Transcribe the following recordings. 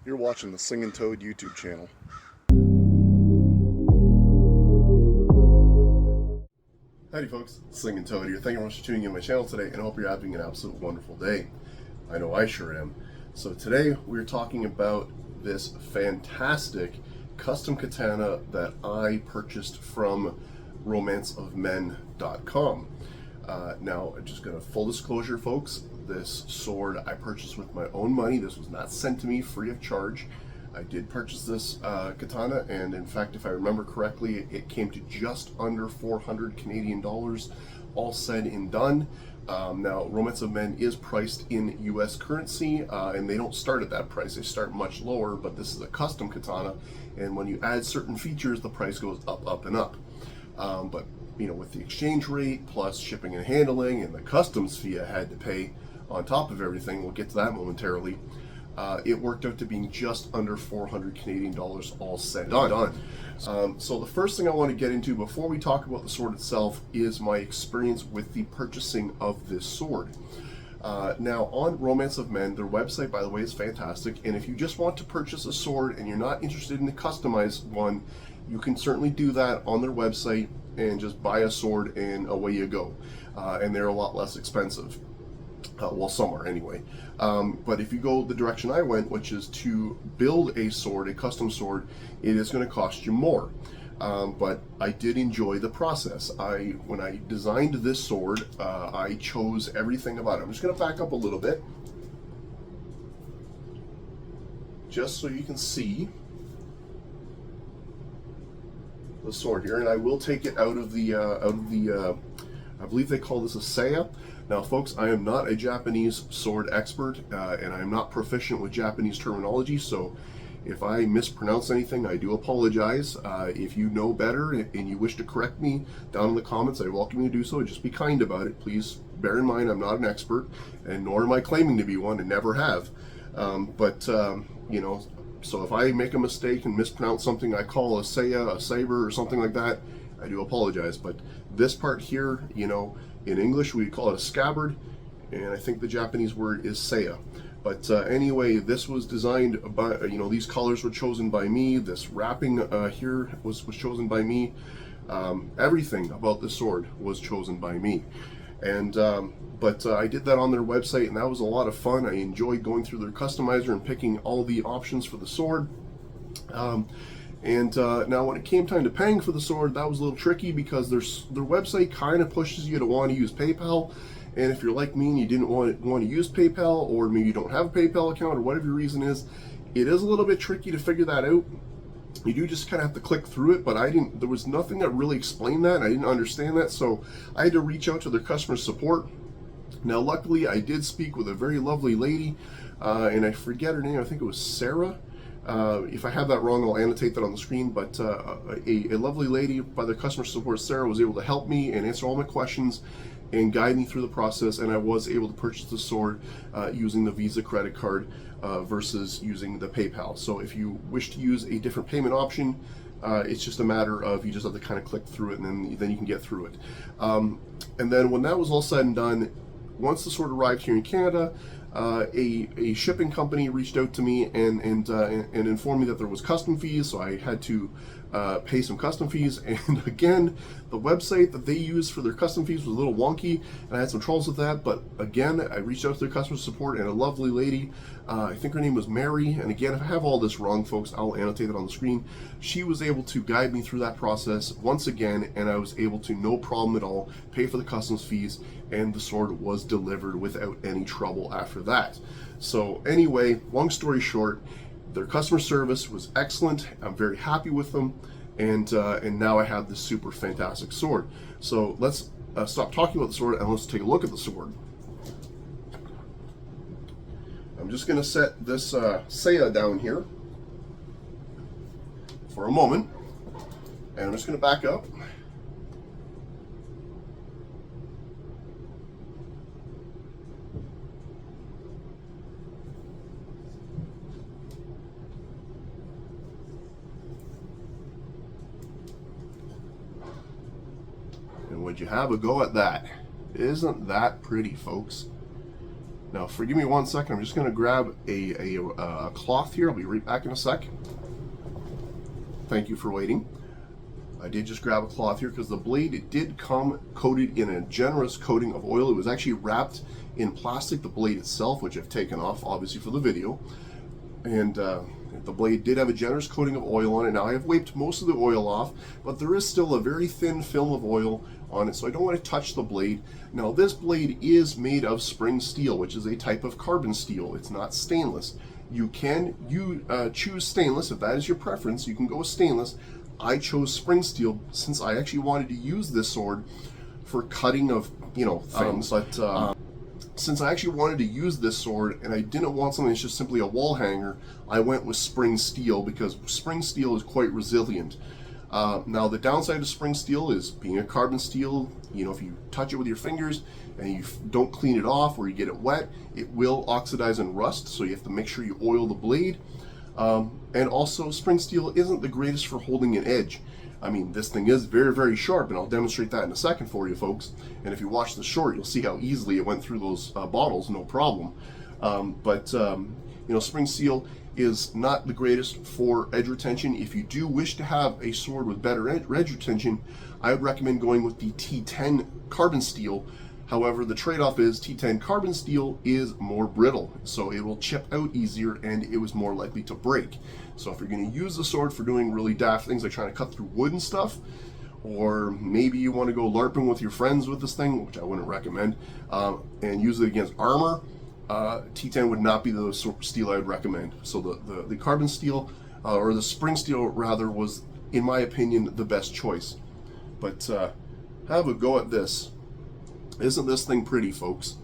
You're watching the Singing Toad YouTube channel. Howdy folks, Singing Toad here. Thank you very much for tuning in my channel today, and I hope you're having an absolute wonderful day. I know I sure am. So today we're talking about this fantastic custom katana that I purchased from romanceofmen.com. Now, just gonna full disclosure folks, this sword I purchased with my own money. This was not sent to me free of charge. I did purchase this katana, and in fact, if I remember correctly, it came to just under 400 Canadian dollars, all said and done. Now, Romance of Men is priced in US currency, and they don't start at that price. They start much lower, but this is a custom katana, and when you add certain features, the price goes up, up, and up. But you know, with the exchange rate, plus shipping and handling, and the customs fee I had to pay on top of everything, we'll get to that momentarily, it worked out to being just under 400 Canadian dollars, all said and done. So the first thing I want to get into before we talk about the sword itself is my experience with the purchasing of this sword. Now, on Romance of Men, their website, by the way, is fantastic, and if you just want to purchase a sword and you're not interested in the customized one, you can certainly do that on their website and just buy a sword and away you go. And they're a lot less expensive. Well, some are anyway. But if you go the direction I went, which is to build a sword, a custom sword, it is going to cost you more. But I did enjoy the process. When I designed this sword, I chose everything about it. I'm just going to back up a little bit, just so you can see the sword here, and I will take it out of the I believe they call this a saya. Now folks, I am not a Japanese sword expert, and I'm not proficient with Japanese terminology, so if I mispronounce anything, I do apologize. If you know better and you wish to correct me down in the comments, I welcome you to do so. Just be kind about it. Please bear in mind I'm not an expert, and nor am I claiming to be one, and never have. You know, so if I make a mistake and mispronounce something I call a saya, a saber, or something like that, I do apologize. But this part here, you know, in English we call it a scabbard, and I think the Japanese word is saya. But anyway, this was designed by, you know, these colors were chosen by me. This wrapping here was chosen by me. Everything about the sword was chosen by me. And I did that on their website, and that was a lot of fun. I enjoyed going through their customizer and picking all the options for the sword. Now when it came time to paying for the sword, that was a little tricky because their website kind of pushes you to want to use PayPal. And if you're like me and you didn't want to use PayPal, or maybe you don't have a PayPal account, or whatever your reason is, it is a little bit tricky to figure that out. You do just kind of have to click through it, but there was nothing that really explained that. I didn't understand that, so I had to reach out to their customer support. Now, luckily, I did speak with a very lovely lady, and I forget her name. I think it was Sarah. If I have that wrong, I'll annotate that on the screen, but a lovely lady by their customer support, Sarah, was able to help me and answer all my questions and guide me through the process, and I was able to purchase the sword using the Visa credit card versus using the PayPal. So if you wish to use a different payment option, it's just a matter of you just have to kind of click through it, and then you can get through it. And then when that was all said and done, once the sword arrived here in Canada, a shipping company reached out to me and informed me that there was custom fees, so I had to pay some custom fees. And again, the website that they used for their custom fees was a little wonky, and I had some troubles with that. But again, I reached out to their customer support, and a lovely lady, I think her name was Mary, and again, if I have all this wrong, folks, I'll annotate it on the screen. She was able to guide me through that process once again, and I was able to, no problem at all, pay for the customs fees, and the sword was delivered without any trouble after that. So anyway, long story short, their customer service was excellent. I'm very happy with them, and now I have this super fantastic sword. So let's stop talking about the sword and let's take a look at the sword. I'm just going to set this saya down here for a moment, and I'm just going to back up. And would you have a go at that? Isn't that pretty, folks? Now, forgive me 1 second. I'm just going to grab a cloth here. I'll be right back in a sec. Thank you for waiting. I did just grab a cloth here because the blade, it did come coated in a generous coating of oil. It was actually wrapped in plastic, the blade itself, which I've taken off, obviously, for the video. And the blade did have a generous coating of oil on it. Now, I have wiped most of the oil off, but there is still a very thin film of oil on it, so I don't want to touch the blade. Now, this blade is made of spring steel, which is a type of carbon steel. It's not stainless. You can choose stainless if that is your preference. You can go with stainless. I chose spring steel since I actually wanted to use this sword for cutting of, things. Since I actually wanted to use this sword and I didn't want something that's just simply a wall hanger, I went with spring steel because spring steel is quite resilient. Now, the downside of spring steel is being a carbon steel, if you touch it with your fingers and you don't clean it off or you get it wet, it will oxidize and rust, so you have to make sure you oil the blade. And also, spring steel isn't the greatest for holding an edge. I mean, this thing is very, very sharp, and I'll demonstrate that in a second for you folks. And if you watch the short, you'll see how easily it went through those bottles, no problem. Spring steel is not the greatest for edge retention. If you do wish to have a sword with better edge retention, I would recommend going with the T10 carbon steel. However, the trade-off is T10 carbon steel is more brittle, so it will chip out easier and it was more likely to break. So if you're going to use the sword for doing really daft things like trying to cut through wood and stuff, or maybe you want to go LARPing with your friends with this thing, which I wouldn't recommend, and use it against armor, T10 would not be the steel I would recommend. So the carbon steel, or the spring steel rather, was, in my opinion, the best choice. But have a go at this. Isn't this thing pretty, folks?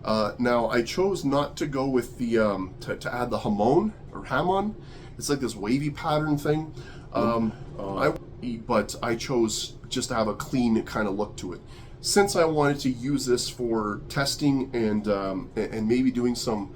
Now, I chose not to go with the, to add the hamon, or hamon. It's like this wavy pattern thing. But I chose just to have a clean kind of look to it. Since I wanted to use this for testing and maybe doing some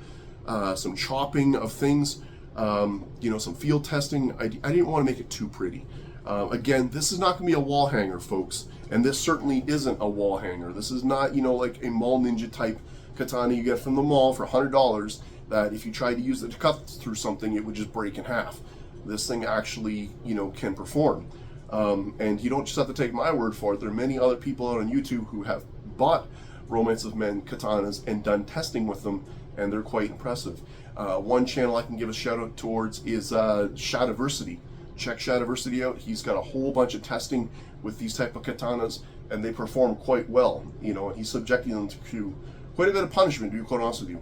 chopping of things, some field testing, I didn't want to make it too pretty. Again, this is not going to be a wall hanger, folks, and this certainly isn't a wall hanger. This is not, like a mall ninja type katana you get from the mall for $100 that if you tried to use it to cut through something, it would just break in half. This thing actually, can perform. And you don't just have to take my word for it. There are many other people out on YouTube who have bought Romance of Men katanas and done testing with them, and they're quite impressive. One channel I can give a shout out towards is Shadiversity. Check Shadiversity out. He's got a whole bunch of testing with these type of katanas, and they perform quite well. And he's subjecting them to quite a bit of punishment, to be quite honest with you.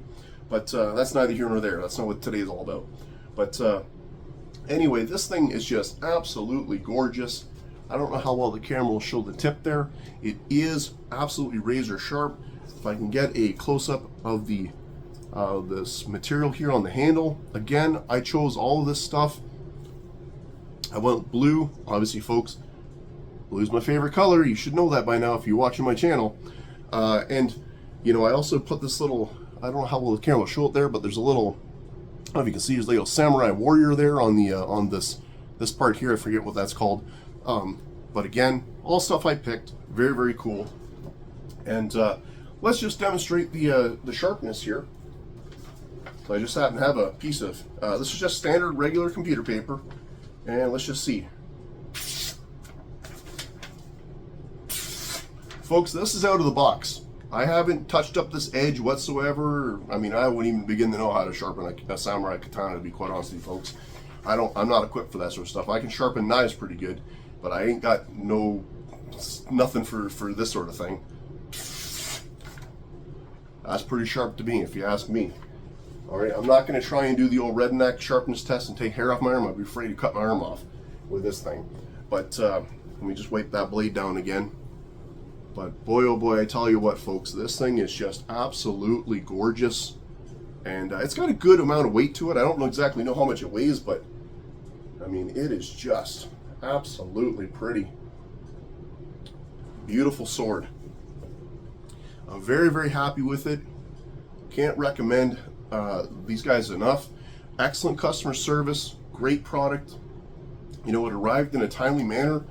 But that's neither here nor there. That's not what today is all about. But anyway, this thing is just absolutely gorgeous. I don't know how well the camera will show the tip there. It is absolutely razor sharp. If I can get a close-up of this material here on the handle. Again, I chose all of this stuff. I went blue, obviously, folks. Blue is my favorite color. You should know that by now if you're watching my channel. And I also put this little, I don't know how well the camera will show it there, but there's a little, I don't know if you can see, there's a little samurai warrior there on the on this part here. I forget what that's called. But again, all stuff I picked. Very, very cool. And let's just demonstrate the sharpness here. So I just happen to have a piece of, this is just standard regular computer paper. And let's just see. Folks, this is out of the box. I haven't touched up this edge whatsoever. I mean, I wouldn't even begin to know how to sharpen a samurai katana, to be quite honest with you folks. I'm not equipped for that sort of stuff. I can sharpen knives pretty good, but I ain't got nothing for this sort of thing. That's pretty sharp to me, if you ask me. All right, I'm not going to try and do the old redneck sharpness test and take hair off my arm. I'd be afraid to cut my arm off with this thing. But let me just wipe that blade down again. But boy, oh boy, I tell you what, folks, this thing is just absolutely gorgeous. And it's got a good amount of weight to it. I don't exactly know how much it weighs, but I mean, it is just absolutely pretty. Beautiful sword. I'm very, very happy with it. Can't recommend these guys enough. Excellent customer service, great product. It arrived in a timely manner.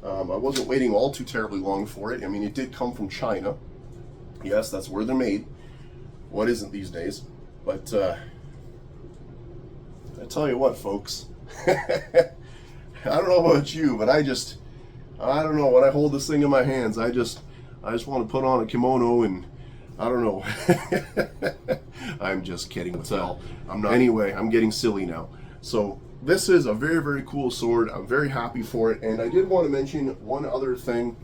I wasn't waiting all too terribly long for it. I mean, it did come from China. Yes, that's where they're made. what isn't these days. But I tell you what, folks, I don't know about you, but I don't know, when I hold this thing in my hands, I just want to put on a kimono and I don't know. I'm just kidding. I'm not. Anyway, I'm getting silly now. So this is a very, very cool sword. I'm very happy for it. And I did want to mention one other thing.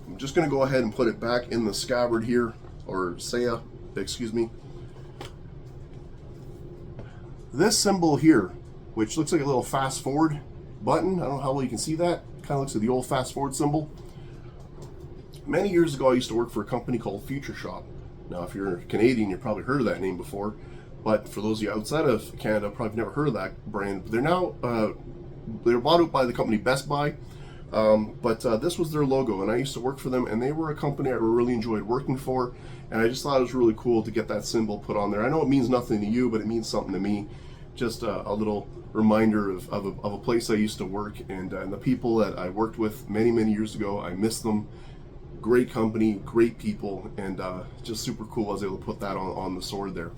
I'm just going to go ahead and put it back in the scabbard here, or saya, excuse me. This symbol here, which looks like a little fast forward button. I don't know how well you can see that. Kind of looks like the old fast forward symbol. Many years ago, I used to work for a company called Future Shop. Now, if you're Canadian, you've probably heard of that name before. But for those of you outside of Canada, probably never heard of that brand. They're now, they're bought out by the company Best Buy. But this was their logo, and I used to work for them, and they were a company I really enjoyed working for. And I just thought it was really cool to get that symbol put on there. I know it means nothing to you, but it means something to me. Just a little reminder of a place I used to work, and the people that I worked with many, many years ago. I miss them. Great company, great people, and just super cool I was able to put that on the sword there.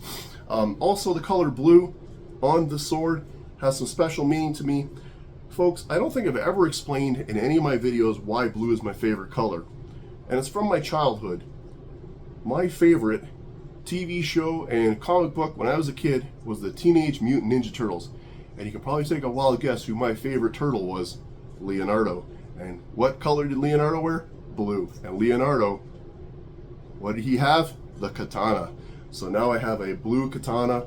Also, the color blue on the sword has some special meaning to me. Folks, I don't think I've ever explained in any of my videos why blue is my favorite color. And it's from my childhood. My favorite TV show and comic book when I was a kid was the Teenage Mutant Ninja Turtles. And you can probably take a wild guess who my favorite turtle was. Leonardo. And what color did Leonardo wear? Blue. And Leonardo, what did he have? The katana. So now I have a blue katana,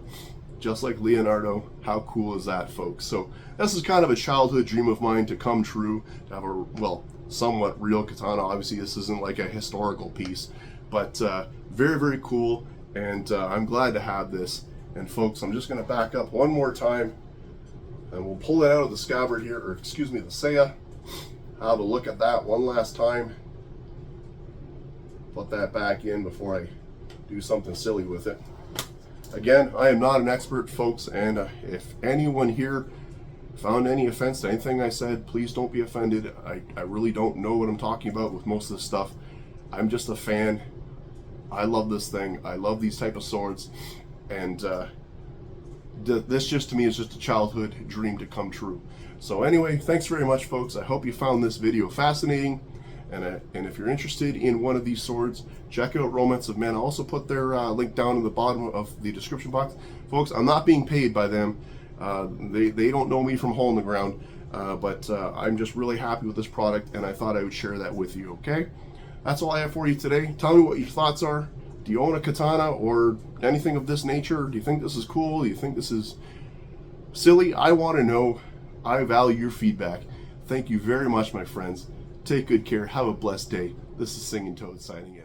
just like Leonardo. How cool is that, folks? So this is kind of a childhood dream of mine to come true, to have a, well, somewhat real katana. Obviously this isn't like a historical piece, but very, very cool, and I'm glad to have this. And folks, I'm just going to back up one more time, and we'll pull it out of the scabbard here, or excuse me, the saya. Have a look at that one last time. Put that back in before I do something silly with it. Again, I am not an expert, folks, and if anyone here found any offense to anything I said, please don't be offended. I really don't know what I'm talking about with most of this stuff. I'm just a fan. I love this thing. I love these type of swords, and this just to me is just a childhood dream to come true. So anyway, thanks very much, folks. I hope you found this video fascinating. And if you're interested in one of these swords, check out Romance of Men. I'll also put their link down in the bottom of the description box. Folks, I'm not being paid by them. They don't know me from a hole in the ground, but I'm just really happy with this product, and I thought I would share that with you, okay? That's all I have for you today. Tell me what your thoughts are. Do you own a katana or anything of this nature? Do you think this is cool? Do you think this is silly? I want to know. I value your feedback. Thank you very much, my friends. Take good care. Have a blessed day. This is Singing Toad signing out.